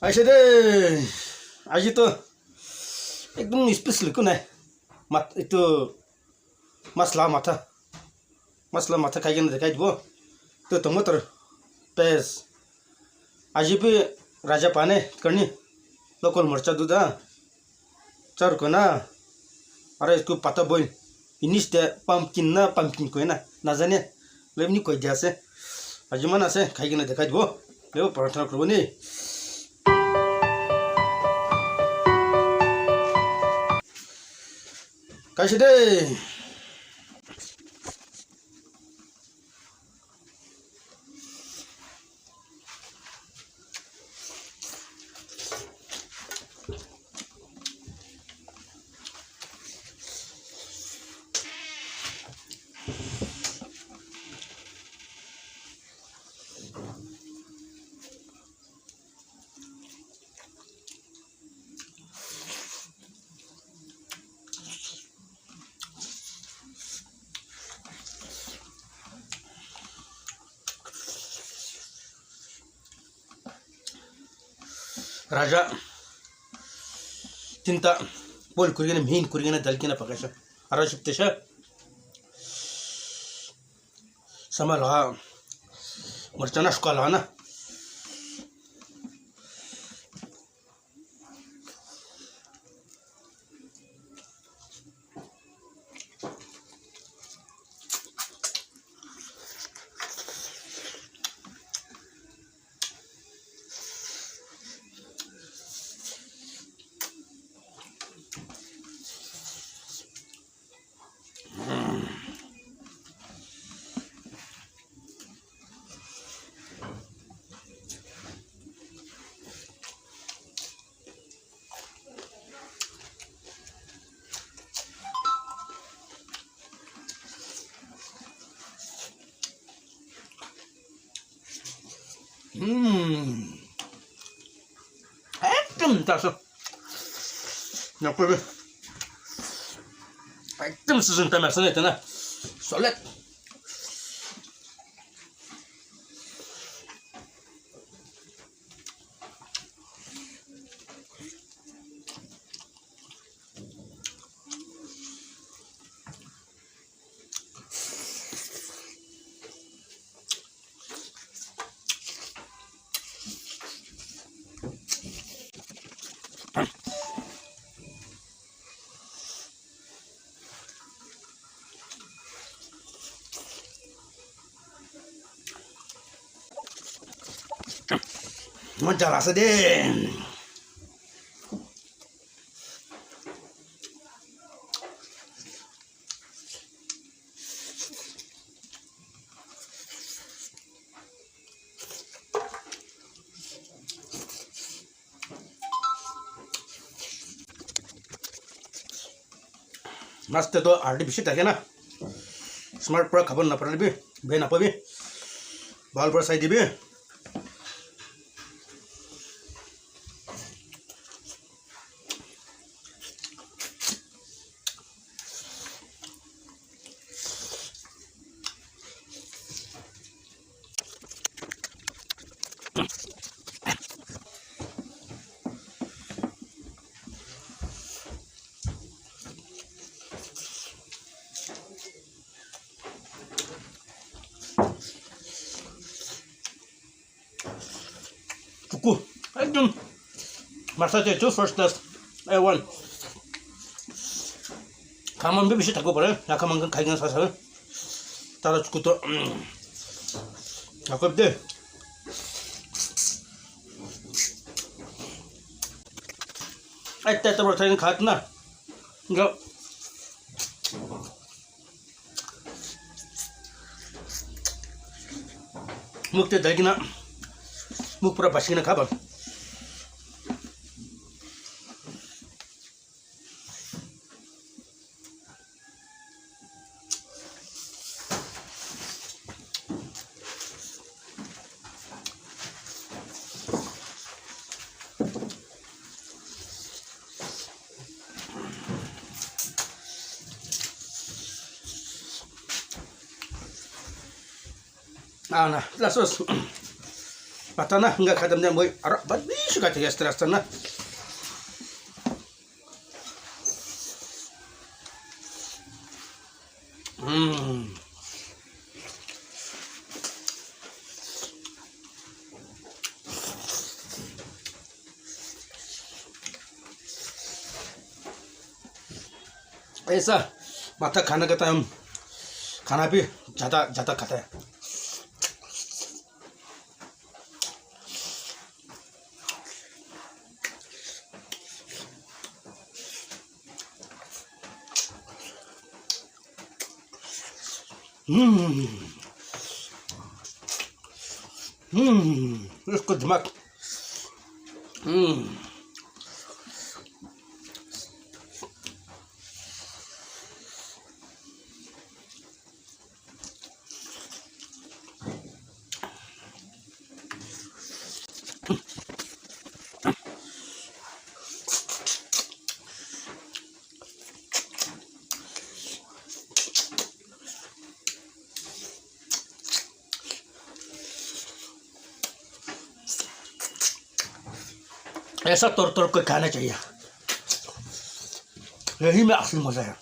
ऐसे दे आज तो एकदम स्पेशल को नहीं मत itu masla mata kayak gini kayak bu itu tomato pes aji पे राजा पाने करनी लोकल मरचा दूधा चार को ना अरे इसको पता बोल इनिश ते pumpkin को है ना जाने लेवनी कोई जैसे आज मना से खाई गने देखा वो ले प्रार्थना करो नी कैसे दे राजा चिंता बोल कुरिगने मेन कुरिगने दल के ना पकाशा अरे शिफ्टेशा समाला मरचाना स्कॉला ना एकदम तासो नपबे एकदम सुsun tamasane tana solet manja rasa deh mas itu artificial tak kena smart pro kapan na pernah lebih ben apa bi bal pro side bi cukup एकदम masa itu first class A1 kaman भी bisa takut pada nak kaman kain dengan sasa taruh cukup tu aku deh terus saya khat na enggak mukti dah kena मुख पूरा बसी ना खा बल nah, langsung mata na enggak kadamnya boy arak babi suka tiga stres na ऐसा माथा खाने का टाइम खाना भी ज़्यादा ज़्यादा खाता है इसको दिमाग ऐसा तोड़ तोड़ कर खाना चाहिए यही में असली मजा है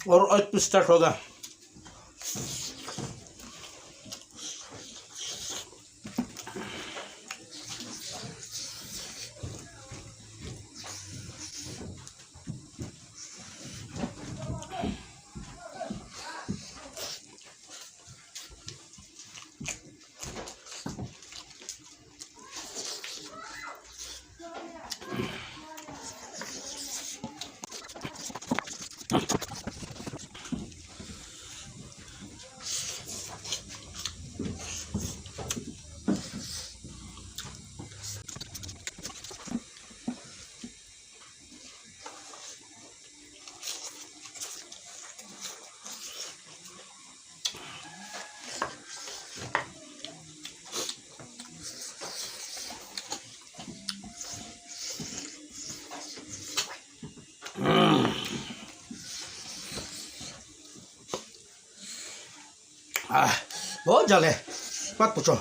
और अब स्टार्ट होगा बहुत जल है मत पूछो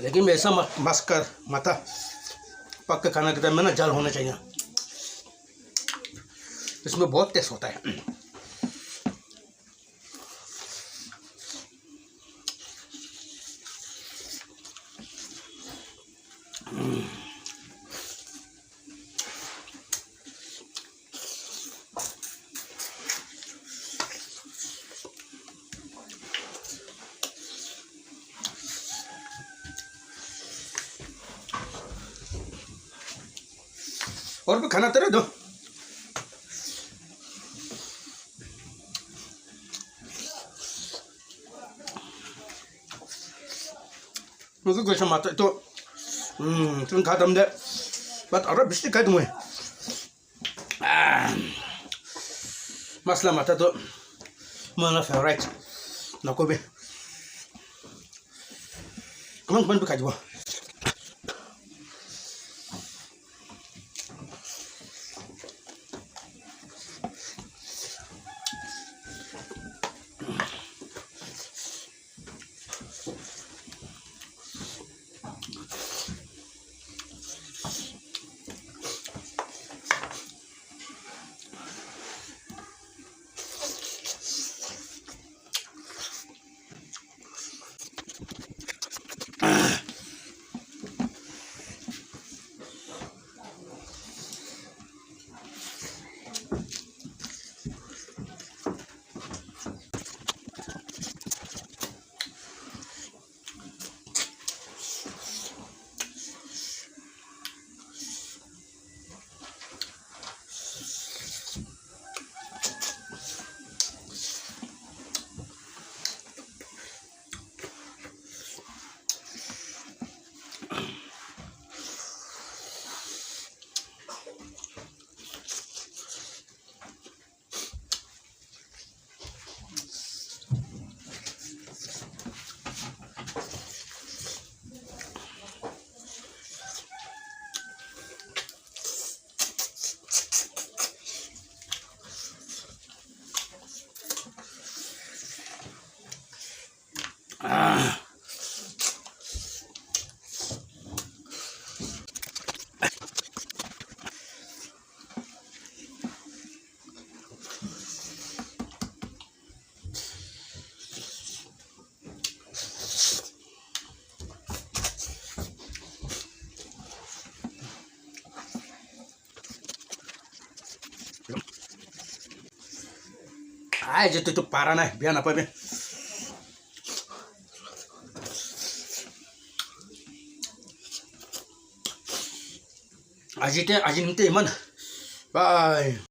लेकिन ऐसा मस्त कर माता पक्का खाना के टाइम में ना जल होना चाहिए इसमें बहुत टेस्ट होता है और भी खाना तेरे दो मुझे कैसे माता तो तुम खा दम दे बात और बिस्टी खाई तुम्हें मसला माता तो मेरा फेवरेट नको भी कौन भी खा दो যিটো পাৰা নাই বেয়া নাপাবি আজি নিমিত্তে ইমান বাই